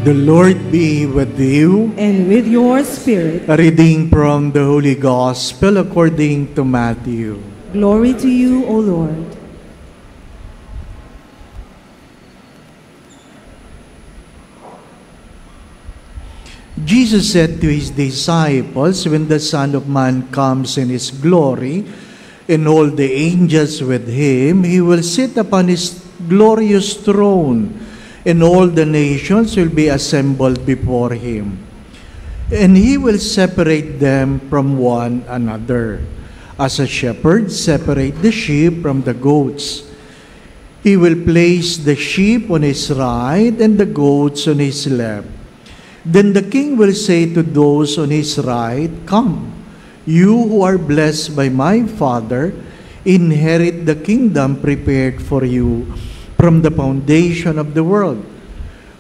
The Lord be with you. And with your spirit. A reading from the Holy Gospel according to Matthew. Glory to you, O Lord. Jesus said to his disciples, when the Son of Man comes in his glory, and all the angels with him, he will sit upon his glorious throne, and all the nations will be assembled before him. And he will separate them from one another, as a shepherd separates the sheep from the goats. He will place the sheep on his right and the goats on his left. Then the king will say to those on his right, "Come, you who are blessed by my Father, inherit the kingdom prepared for you from the foundation of the world.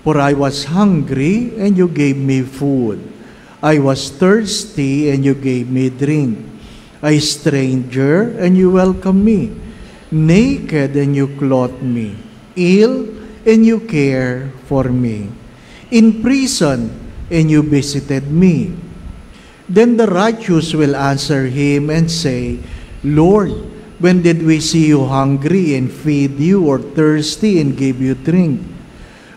For I was hungry, and you gave me food. I was thirsty, and you gave me drink. A stranger, and you welcomed me. Naked, and you clothed me. Ill, and you care for me. In prison, and you visited me." Then the righteous will answer him and say, "Lord, when did we see you hungry and feed you, or thirsty and give you drink?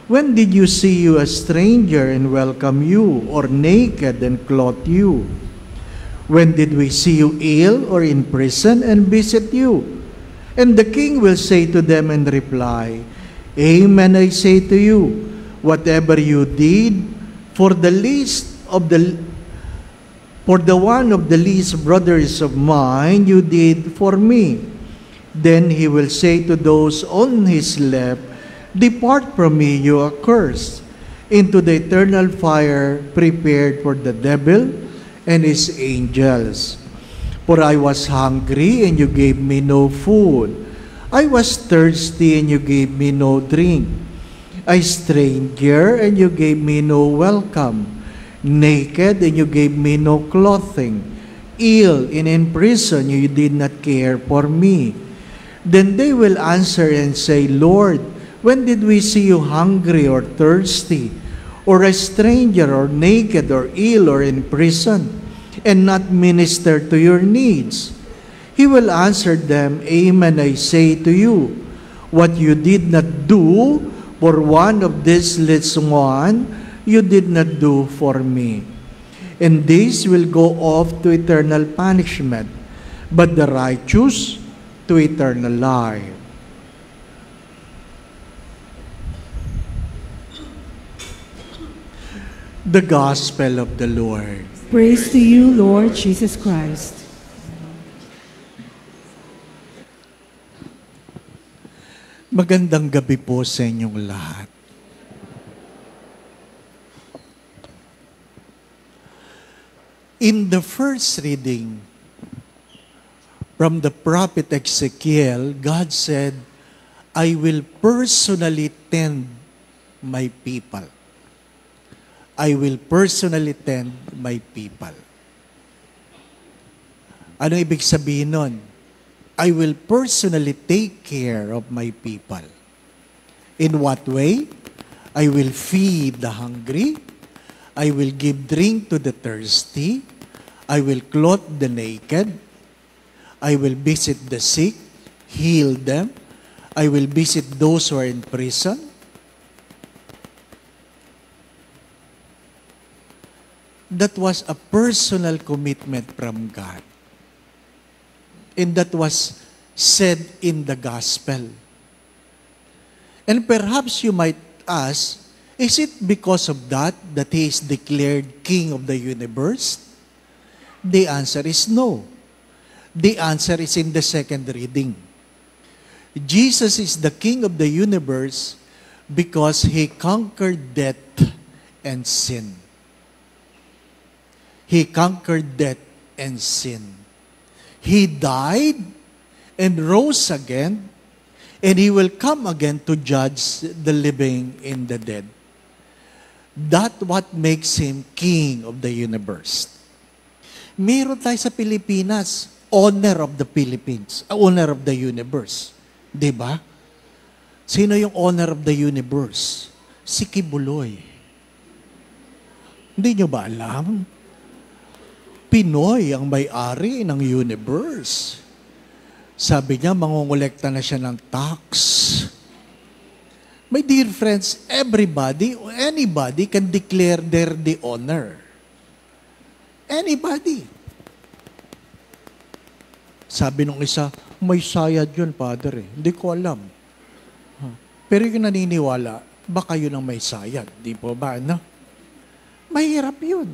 When did you see you a stranger and welcome you, or naked and clothe you? When did we see you ill or in prison and visit you?" And the king will say to them in reply, "Amen, I say to you, whatever you did for the one of the least brothers of mine, you did for me." Then he will say to those on his left, "Depart from me, you accursed, into the eternal fire prepared for the devil and his angels. For I was hungry, and you gave me no food. I was thirsty, and you gave me no drink. A stranger, and you gave me no welcome. Naked, and you gave me no clothing. Ill and in prison, you did not care for me." Then they will answer and say, "Lord, when did we see you hungry or thirsty, or a stranger, or naked, or ill, or in prison, and not minister to your needs?" He will answer them, "Amen, I say to you, what you did not do for one of these little ones, you did not do for me." And these will go off to eternal punishment, but the righteous to eternal life. The Gospel of the Lord. Praise to you, Lord Jesus Christ. Magandang gabi po sa inyong lahat. In the first reading from the prophet Ezekiel, God said, "I will personally tend my people. I will personally tend my people." Ano ibig sabihin nun? I will personally take care of my people. In what way? I will feed the hungry. I will give drink to the thirsty. I will clothe the naked. I will visit the sick, heal them. I will visit those who are in prison. That was a personal commitment from God. And that was said in the gospel. And perhaps you might ask, is it because of that he is declared King of the universe? The answer is no. The answer is in the second reading. Jesus is the King of the universe because he conquered death and sin. He conquered death and sin. He died and rose again, and he will come again to judge the living and the dead. That's what makes him King of the universe. Meron tayo sa Pilipinas, owner of the Philippines, owner of the universe. Diba? Sino yung owner of the universe? Si Kibuloy. Hindi nyo ba alam? Pinoy ang may-ari ng universe. Sabi niya, mangungulekta na siya ng tax. My dear friends, everybody, anybody can declare the honor. Anybody. Sabi nung isa, may sayad yun, Father. Hindi ko alam. Pero yung naniniwala, baka yun ang may sayad. Di po ba, no? Mahirap yun.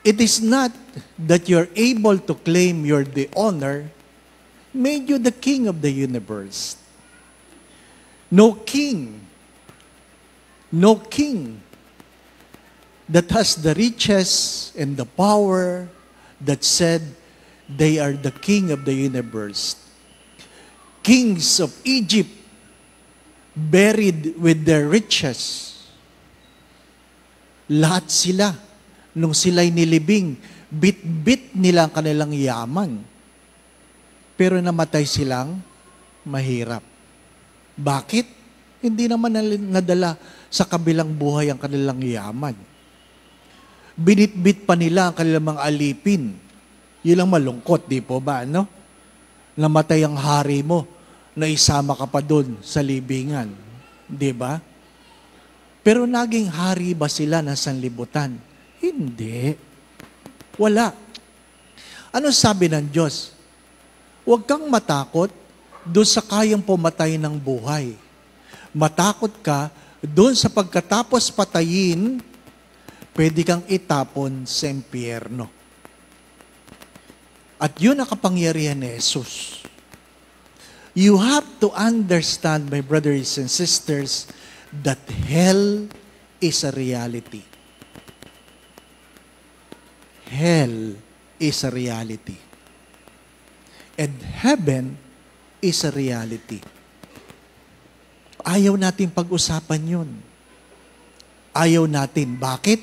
It is not that you're able to claim the honor made you the king of the universe. No king that has the riches and the power that said they are the king of the universe. Kings of Egypt buried with their riches. Lahat sila, nung sila'y nilibing, bit-bit nila ang kanilang yaman. Pero namatay silang mahirap. Bakit? Hindi naman nadala sa kabilang buhay ang kanilang yaman. Binitbit pa nila ang kanilang mga alipin. Yun ang malungkot, di po ba, no? Namatay ang hari mo, na isama ka pa doon sa libingan. Di ba? Pero naging hari ba sila ng sanlibutan? Hindi. Wala. Ano sabi ng Diyos? Huwag kang matakot doon sa kayang pumatay ng buhay. Matakot ka doon sa pagkatapos patayin, pwede kang itapon sa impyerno. At yun ang kapangyarihan ni Jesus. You have to understand, my brothers and sisters, that hell is a reality. Hell is a reality. And heaven is a reality. Ayaw natin pag-usapan yun. Ayaw natin. Bakit?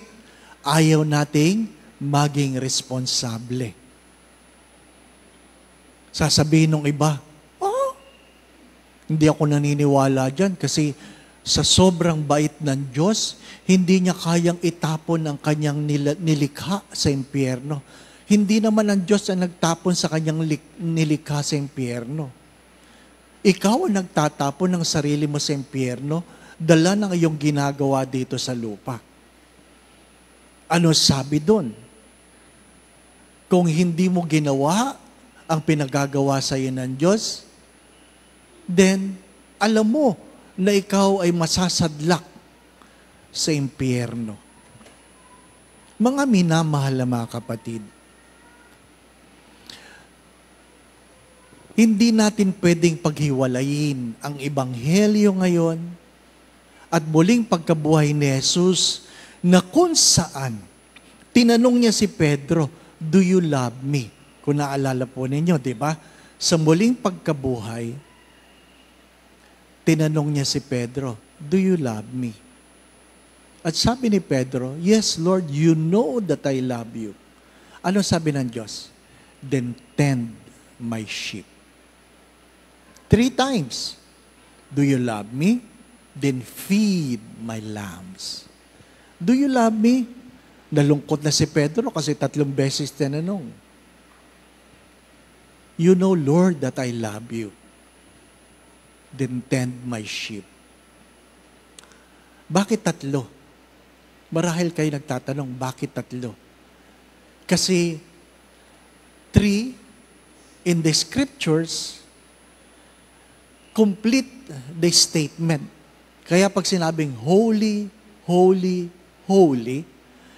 Ayaw nating maging responsable. Sasabihin ng iba, hindi ako naniniwala dyan kasi sa sobrang bait ng Diyos, hindi niya kayang itapon ang kanyang nilikha sa impyerno. Hindi naman ang Diyos ang nagtapon sa kanyang nilikha sa impyerno. Ikaw ang nagtatapon ng sarili mo sa impyerno, dala ng iyong ginagawa dito sa lupa. Ano sabi doon? Kung hindi mo ginawa ang pinagagawa sa iyo ng Diyos, then alam mo na ikaw ay masasadlak sa impyerno. Mga minamahal na mga kapatid, hindi natin pwedeng paghiwalayin ang ebanghelyo ngayon at muling pagkabuhay ni Jesus na kung saan tinanong niya si Pedro, "Do you love me?" Kung naalala po ninyo, di ba? Sa muling pagkabuhay, tinanong niya si Pedro, "Do you love me?" At sabi ni Pedro, "Yes, Lord, you know that I love you." Ano sabi ng Diyos? "Then tend my sheep." 3 times. "Do you love me?" "Then feed my lambs." "Do you love me?" Nalungkot na si Pedro kasi 3 beses tinanong. "You know, Lord, that I love you. Then tend my sheep." Bakit 3? Marahil kayo nagtatanong, bakit 3? Kasi 3 in the scriptures complete the statement. Kaya pag sinabing holy, holy, holy,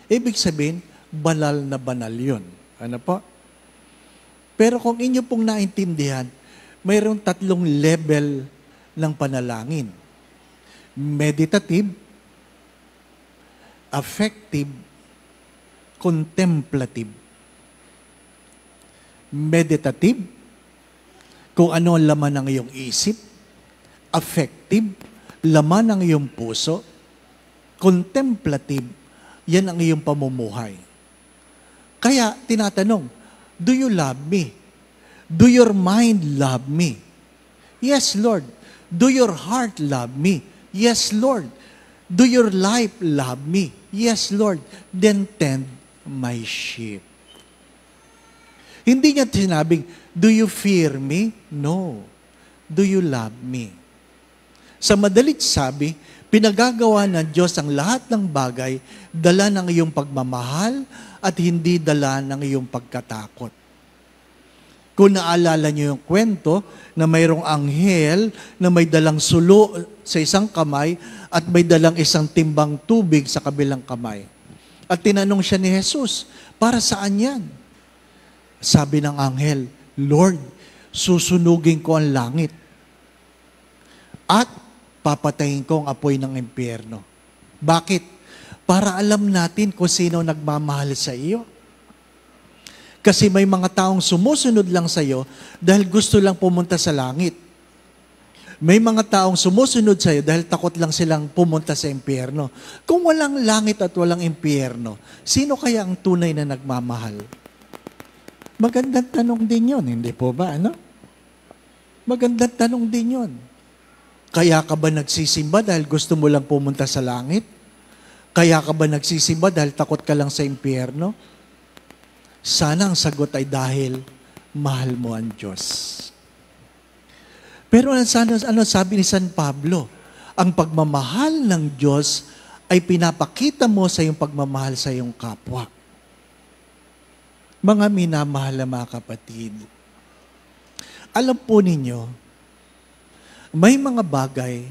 ibig sabihin, banal na banal yun. Ano po? Pero kung inyo pong naintindihan, mayroong 3 level ng panalangin. Meditative, affective, contemplative. Meditative, kung ano ang laman ng iyong isip. Affective, laman ng iyong puso. Contemplative, yan ang iyong pamumuhay. Kaya, tinatanong, "Do you love me? Do your mind love me?" "Yes, Lord." "Do your heart love me?" "Yes, Lord." Do your life love me? Yes, Lord. Then tend my sheep. Hindi niya sinabing, do you fear me? No. Do you love me? Sa madalit sabi, pinagagawa ng Diyos ang lahat ng bagay, dala ng iyong pagmamahal at hindi dala ng iyong pagkatakot. Kung naalala niyo yung kwento na mayroong anghel na may dalang sulo sa isang kamay at may dalang isang timbang tubig sa kabilang kamay. At tinanong siya ni Jesus, para saan yan? Sabi ng anghel, Lord, susunugin ko ang langit at papatayin ko ang apoy ng impyerno. Bakit? Para alam natin kung sino nagmamahal sa iyo. Kasi may mga taong sumusunod lang sa iyo dahil gusto lang pumunta sa langit. May mga taong sumusunod sa iyo dahil takot lang silang pumunta sa impyerno. Kung walang langit at walang impyerno, sino kaya ang tunay na nagmamahal? Magandang tanong din yun, hindi po ba? Ano? Magandang tanong din yun. Kaya ka ba nagsisimba dahil gusto mo lang pumunta sa langit? Kaya ka ba nagsisimba dahil takot ka lang sa impyerno? Sana ang sagot ay dahil mahal mo ang Diyos. Pero ano sabi ni San Pablo? Ang pagmamahal ng Diyos ay pinapakita mo sa iyong pagmamahal sa iyong kapwa. Mga minamahal na mga kapatid, alam po ninyo, may mga bagay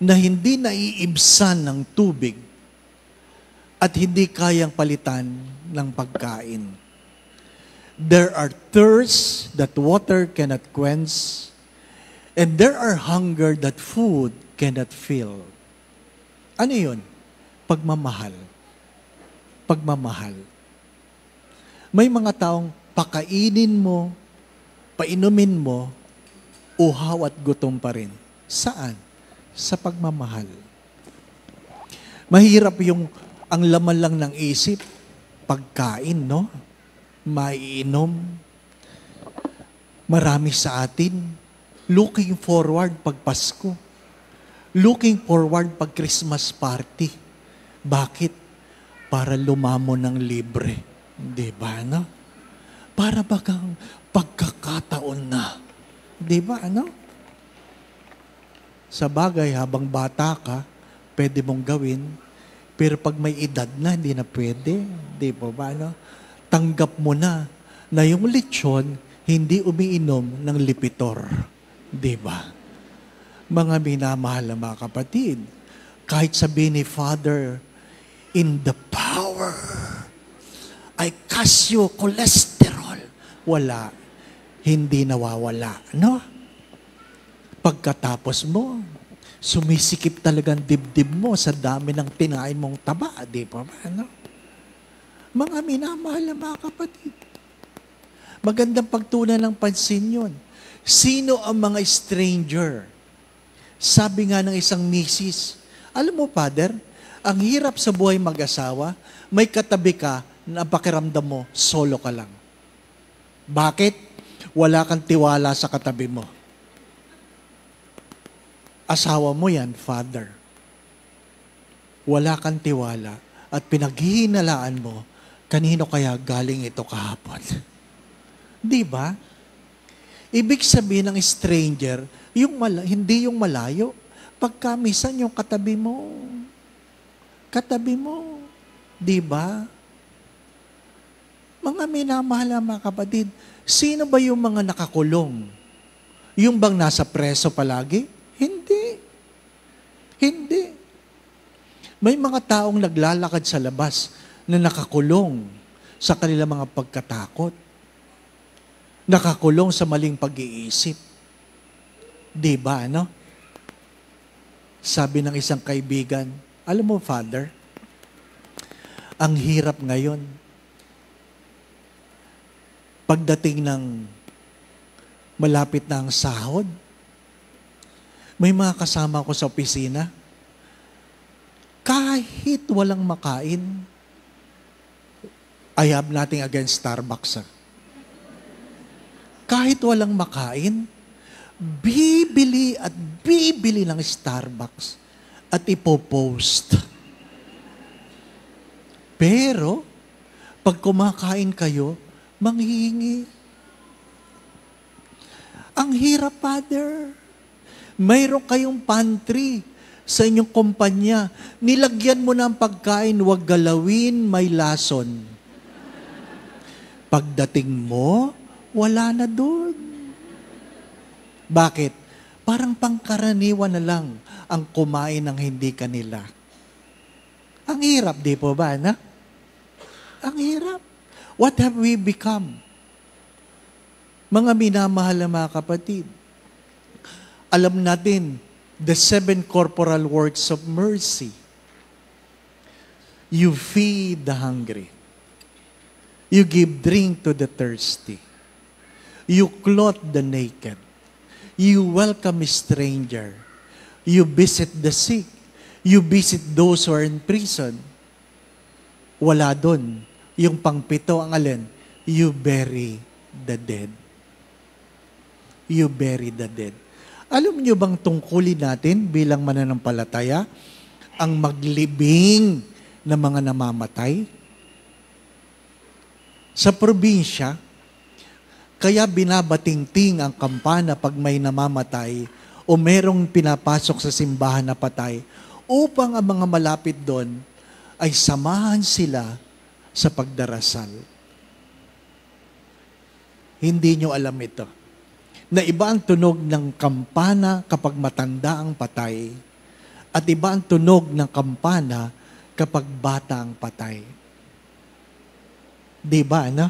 na hindi naiibsan ng tubig at hindi kayang palitan ng pagkain. There are thirsts that water cannot quench, and there are hunger that food cannot fill. Ano yun? Pagmamahal. Pagmamahal. May mga taong pakainin mo, painumin mo, uhaw at gutom pa rin. Saan? Sa pagmamahal. Mahirap yung ang laman lang ng isip, pagkain, no? Maiinom. Marami sa atin, looking forward pag Pasko. Looking forward pag Christmas party. Bakit? Para lumamon ng libre. Di ba, no? Para bagang pagkakataon na. Di ba, ano? Sa bagay, habang bata ka, pwede mong gawin. Pero pag may edad na, hindi na pwede. Di ba, ano? Tanggap mo na yung lechon hindi umiinom ng lipitor. Di ba? Mga minamahal na mga kapatid, kahit sabihin ni Father, in the power, I cast you cholesterol. Wala. Hindi nawawala. No? Pagkatapos mo, sumisikip talagang dibdib mo sa dami ng tinain mong taba. Di ba? Ano? Mga minamahal na mga kapatid. Magandang pagtunan ng pansin yun. Sino ang mga stranger? Sabi nga ng isang misis, alam mo, Father, ang hirap sa buhay mag-asawa, may katabi ka na pakiramdam mo, solo ka lang. Bakit? Wala kang tiwala sa katabi mo. Asawa mo yan, Father. Wala kang tiwala at pinaghihinalaan mo, kanino kaya galing ito kahapon? Di ba? Ibig sabihin ng stranger, hindi yung malayo. Pagka minsan yung katabi mo. Di ba? Mga minamahal na mga kapatid, sino ba yung mga nakakulong? Yung bang nasa preso palagi? Hindi. May mga taong naglalakad sa labas na nakakulong sa kanilang mga pagkatakot. Nakakulong sa maling pag-iisip. Di ba, ano? Sabi ng isang kaibigan, alam mo, Father, ang hirap ngayon. Pagdating ng malapit na ang sahod, may mga kasama ko sa opisina, kahit walang makain, I have nothing against Starbucks. Kahit walang makain, bibili at bibili ng Starbucks at ipopost. Pero, pag kumakain kayo, manghihingi. Ang hirap, Father. Mayroon kayong pantry sa inyong kumpanya. Nilagyan mo ng pagkain, huwag galawin, may lason. Pagdating mo, wala na doon. Bakit? Parang pangkaraniwan na lang ang kumain ng hindi kanila. Ang hirap, di po ba, na? Ang hirap. What have we become? Mga minamahal na mga kapatid, alam natin, the 7 corporal works of mercy. You feed the hungry. You give drink to the thirsty. You clothe the naked. You welcome a stranger. You visit the sick. You visit those who are in prison. Wala doon. Yung pang-7 ang alin? You bury the dead. You bury the dead. Alam niyo bang tungkulin natin bilang mananampalataya ang maglibing ng mga namamatay? Sa probinsya, kaya binabatingting ang kampana pag may namamatay o merong pinapasok sa simbahan na patay upang ang mga malapit doon ay samahan sila sa pagdarasal. Hindi nyo alam ito. Na iba ang tunog ng kampana kapag matanda ang patay at iba ang tunog ng kampana kapag bata ang patay. Diba, ano?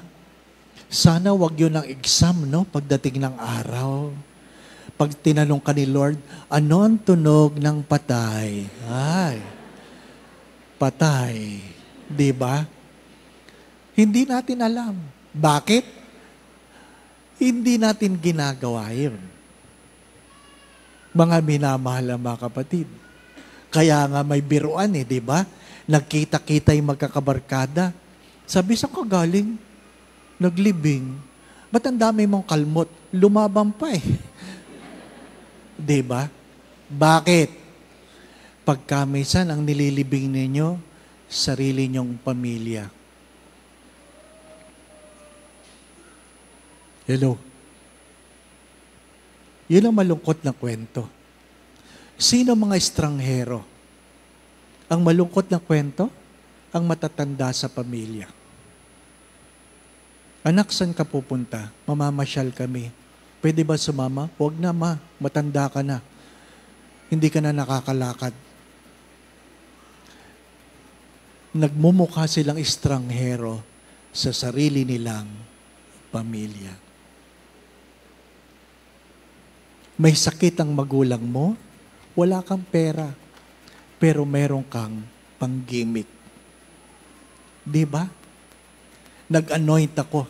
Sana wag yun ang exam, no? Pagdating ng araw. Pag tinanong ka ni Lord, ano ang tunog ng patay? Ay, patay. Diba? Hindi natin alam. Bakit? Hindi natin ginagawa yun. Mga minamahal na mga kapatid. Kaya nga may biruan di ba? Nagkita-kita yung magkakabarkada. Sabi, saan ka galing? Naglibing. Ba't ang dami mong kalmot? Lumabang pa Di ba? Bakit? Pagkamisan ang nililibing ninyo, sarili nyong pamilya. Hello? Yun ang malungkot na kwento. Sino mga estranghero? Ang malungkot na kwento, ang matatanda sa pamilya. Anak, saan ka pupunta? Mamamasyal kami. Pwede ba sumama? Huwag na, ma. Matanda ka na. Hindi ka na nakakalakad. Nagmumukha silang estranghero sa sarili nilang pamilya. May sakit ang magulang mo, wala kang pera, pero meron kang panggimik. Di ba? Nag-anoint ako.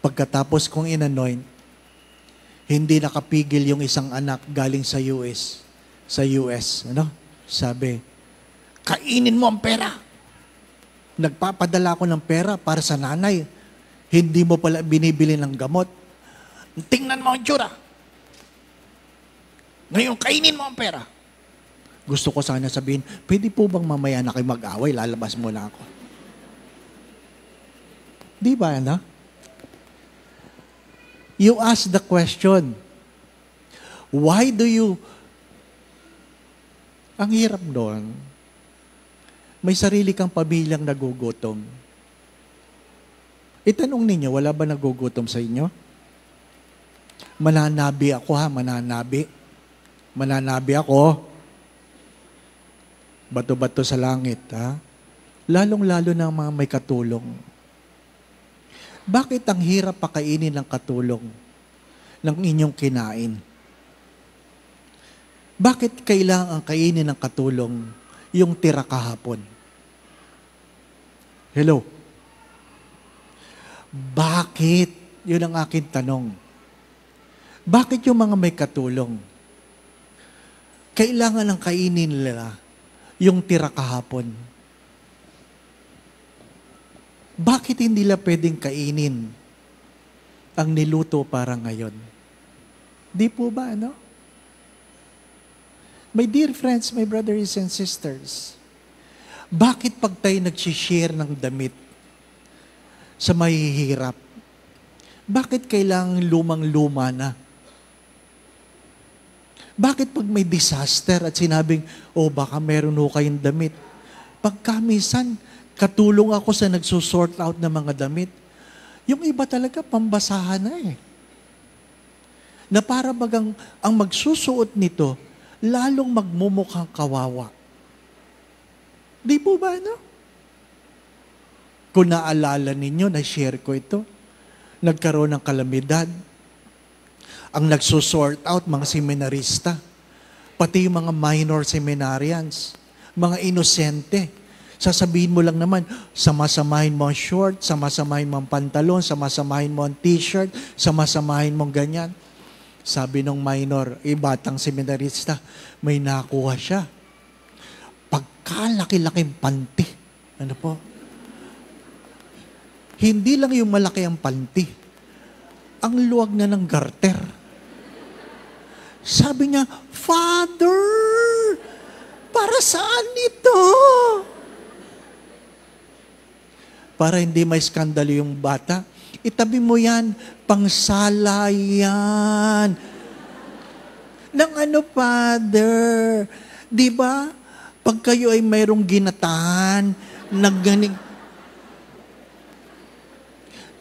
Pagkatapos kong in-anoint, hindi nakapigil yung isang anak galing sa US. Ano? Sabi, kainin mo ang pera. Nagpapadala ko ng pera para sa nanay. Hindi mo pala binibili ng gamot. Tingnan mo ang tsura. Ngayon, kainin mo ang pera. Gusto ko sana sabihin, pwede po bang mamaya na kayo mag-away, lalabas mo na ako. Di ba, ano? You ask the question, why do you... Ang hirap doon, may sarili kang pamilyang nagugutom. Itanong ninyo, wala ba nagugutom sa inyo? Mananabi ako mananabi. Mananabi ako. Bato-bato sa langit, Lalong-lalo ng mga may katulong. Bakit ang hirap pakainin ng katulong ng inyong kinain? Bakit kailangan kainin ng katulong yung tira kahapon? Hello? Bakit? Yun ang aking tanong. Bakit yung mga may katulong, kailangan ng kainin nila yung tira kahapon? Bakit hindi nila pwedeng kainin ang niluto para ngayon? Di po ba, ano? My dear friends, my brothers and sisters, bakit pag tayo nagsishare ng damit sa mahihirap, bakit kailangan lumang-luma na? Bakit pag may disaster at sinabing, baka meron ho kayong damit, pagkamisan, katulong ako sa nagsusort out ng mga damit, yung iba talaga pambasahan na na para bagang ang magsusuot nito, lalong magmumukhang kawawa. Di po ba, no? Kung naalala ninyo, na-share ko ito, nagkaroon ng kalamidad. Ang nagsusort out, mga seminarista, pati yung mga minor seminarians, mga inosente. Sasabihin mo lang naman, samasamahin mo ang short, samasamahin mo ang pantalon, samasamahin mo ang t-shirt, samasamahin mo ang ganyan. Sabi ng minor, batang seminarista, may nakuha siya. Pagkalaki-laking panty. Ano po? Hindi lang yung malaki ang panty. Ang luwag na ng garter. Sabi niya, Father, para saan ito? Para hindi may skandalo yung bata, itabi mo yan, pangsala yan. Nang ano, Father? Di ba? Pag kayo ay mayroong ginatahan, nagganing.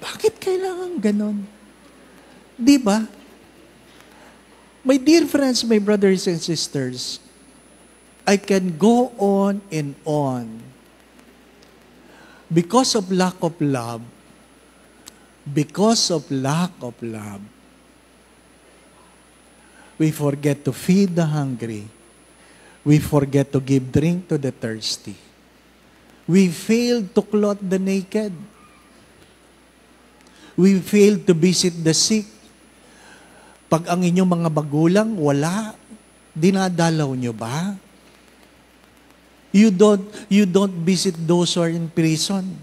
Bakit kailangan ganon? Di ba? My dear friends, my brothers and sisters, I can go on and on. Because of lack of love, we forget to feed the hungry. We forget to give drink to the thirsty. We fail to clothe the naked. We fail to visit the sick. Pag ang inyong mga magulang, wala, dinadalaw nyo ba? You don't visit those who are in prison.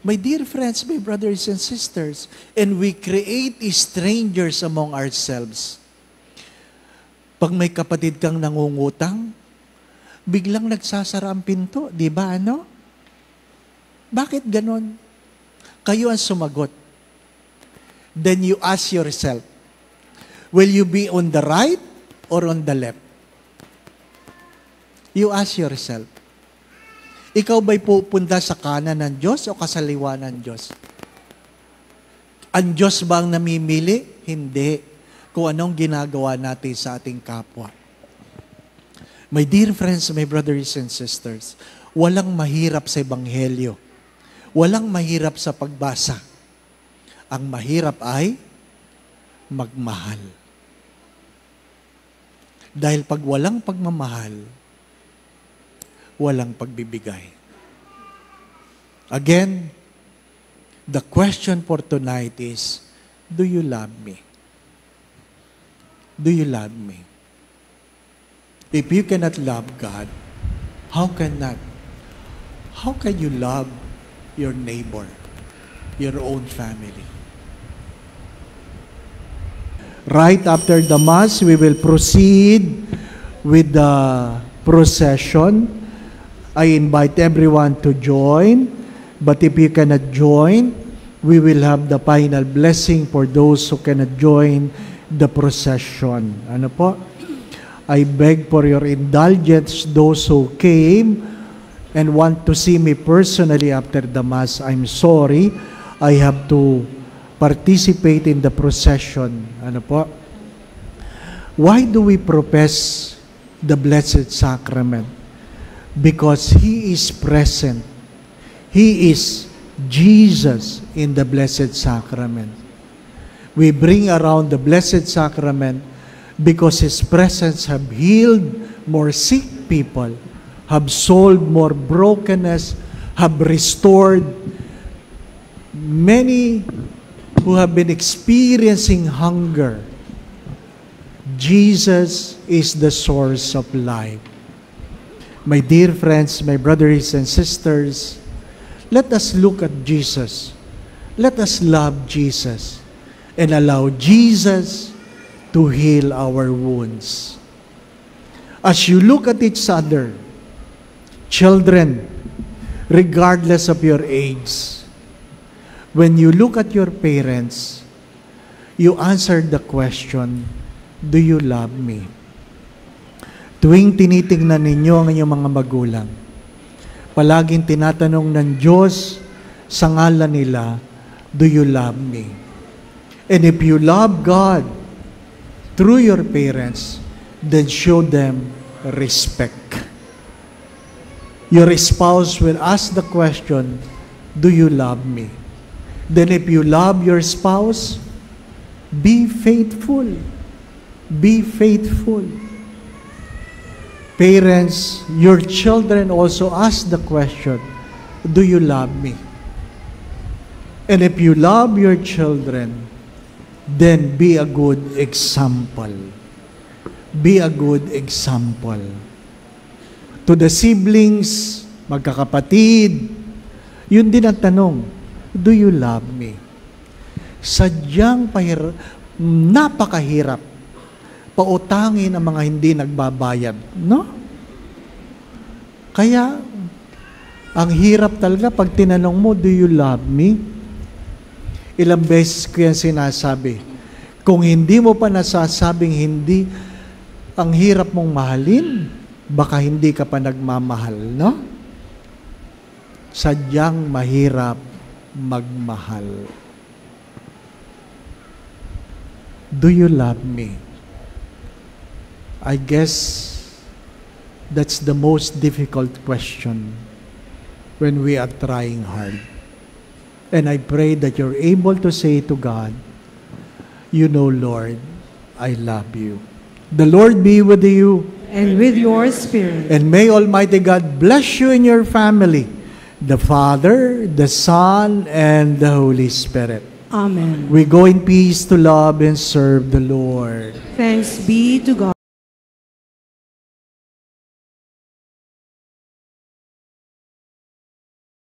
My dear friends, my brothers and sisters, and we create strangers among ourselves. Pag may kapatid kang nangungutang, biglang nagsasara ang pinto, di ba ano? Bakit ganon? Kayo ang sumagot. Then you ask yourself, will you be on the right or on the left? You ask yourself. Ikaw ba'y pupunta sa kanan ng Diyos o kasaliwa ng Diyos? Ang Diyos ba ang namimili? Hindi. Kung anong ginagawa natin sa ating kapwa. My dear friends, my brothers and sisters, walang mahirap sa Ebanghelyo. Walang mahirap sa pagbasa. Ang mahirap ay magmahal. Dahil pag walang pagmamahal, walang pagbibigay. Again, the question for tonight is, do you love me? Do you love me? If you cannot love God, how can you love your neighbor, your own family? Right after the Mass, we will proceed with the procession. I invite everyone to join, but if you cannot join, we will have the final blessing for those who cannot join the procession. Ano po? I beg for your indulgence, those who came and want to see me personally after the Mass. I'm sorry, I have to participate in the procession. Ano po? Why do we profess the Blessed Sacrament? Because He is present. He is Jesus in the Blessed Sacrament. We bring around the Blessed Sacrament because His presence have healed more sick people, have solved more brokenness, have restored many who have been experiencing hunger. Jesus is the source of life. My dear friends, my brothers and sisters, let us look at Jesus. Let us love Jesus and allow Jesus to heal our wounds. As you look at each other, children, regardless of your age, when you look at your parents, you answer the question, do you love me? Tuwing tinitingnan ninyo ang inyong mga magulang, palaging tinatanong ng Diyos sa ngalan nila, do you love me? And if you love God through your parents, then show them respect. Your spouse will ask the question, do you love me? Then if you love your spouse, be faithful. Be faithful. Parents, your children also ask the question, do you love me? And if you love your children, then be a good example. Be a good example. To the siblings, magkakapatid, yun din ang tanong, do you love me? Sadyang napakahirap pautangin ang mga hindi nagbabayad, no? Kaya, ang hirap talaga pag tinanong mo, do you love me? Ilang beses ko yan sinasabi. Kung hindi mo pa nasasabing hindi, ang hirap mong mahalin, baka hindi ka pa nagmamahal, no? Sadyang mahirap magmahal. Do you love me? I guess that's the most difficult question when we are trying hard. And I pray that you're able to say to God, you know, Lord, I love you. The Lord be with you. And with your spirit. And may Almighty God bless you and your family, the Father, the Son, and the Holy Spirit. Amen. We go in peace to love and serve the Lord. Thanks be to God.